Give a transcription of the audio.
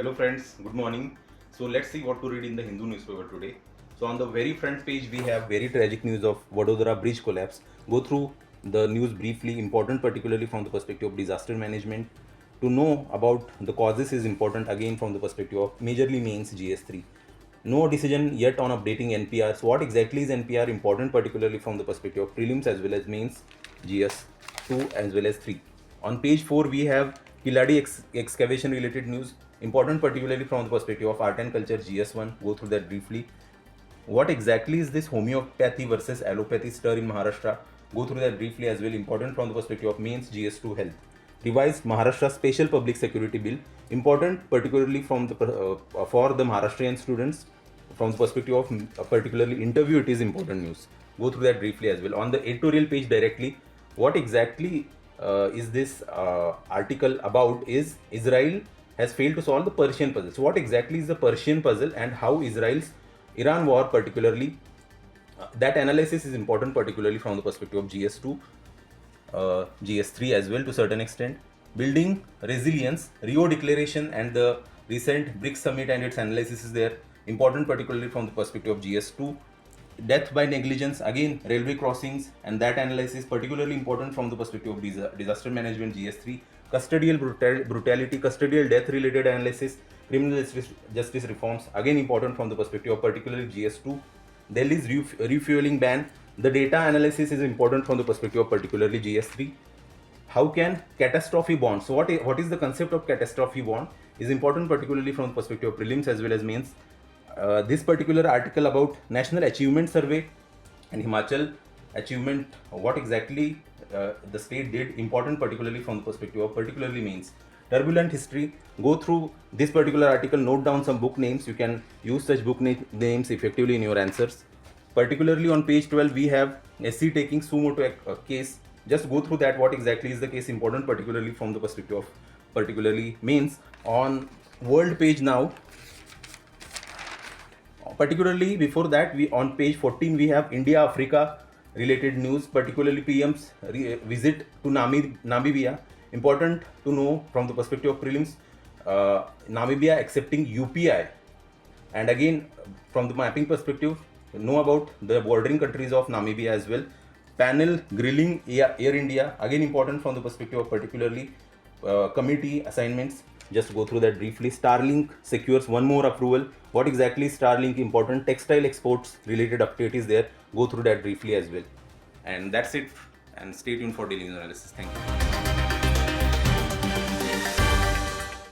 Hello friends, good morning. So let's see what to read in the Hindu newspaper today. So on the very front page we have very tragic news of Vadodara bridge collapse. Go through the news briefly, important particularly from the perspective of disaster management. To know about the causes is important again from the perspective of majorly mains GS3. No decision yet on updating NPR. So what exactly is NPR? Important particularly from the perspective of prelims as well as mains GS2 as well as 3. On page 4 we have Kiladi excavation related news, important particularly from the perspective of art and culture GS1. Go through that briefly. What exactly is this homeopathy versus allopathy stir in Maharashtra? Go through that briefly as well, important from the perspective of mains GS2 health. Revised Maharashtra Special Public Security Bill, important particularly from the for the Maharashtrian students from the perspective of particularly interview. It is important news. Go through that briefly as well. On the editorial page directly, what exactly is this article about? Is Israel has failed to solve the Persian puzzle. So what exactly is the Persian puzzle and how Israel's Iran war particularly, that analysis is important particularly from the perspective of GS2, GS3 as well to certain extent. Building resilience, Rio Declaration and the recent BRICS summit and its analysis is there, important particularly from the perspective of GS2. Death by negligence, again railway crossings and that analysis particularly important from the perspective of disaster management GS3. Custodial brutality, custodial death related analysis, criminal justice reforms, again important from the perspective of particularly GS2. Delhi's refueling ban, the data analysis is important from the perspective of particularly GS3. How can catastrophe bond? So what is the concept of catastrophe bond is important particularly from the perspective of prelims as well as mains. This particular article about National Achievement Survey and Himachal achievement, what exactly the state did, important particularly from the perspective of particularly mains. Turbulent history, go through this particular article, note down some book names. You can use such book names effectively in your answers. Particularly on page 12 we have SC taking sumo to a case. Just go through that, what exactly is the case, important particularly from the perspective of particularly mains. On world page now, particularly before that, we on page 14 we have India Africa related news, particularly PM's visit to Namibia. Important to know from the perspective of prelims, Namibia accepting UPI, and again from the mapping perspective know about the bordering countries of Namibia as well. Panel grilling Air India, again important from the perspective of particularly committee assignments. Just go through that briefly. Starlink secures one more approval. What exactly is Starlink? Important textile exports related update is there. Go through that briefly as well. And that's it. And stay tuned for daily news analysis. Thank you.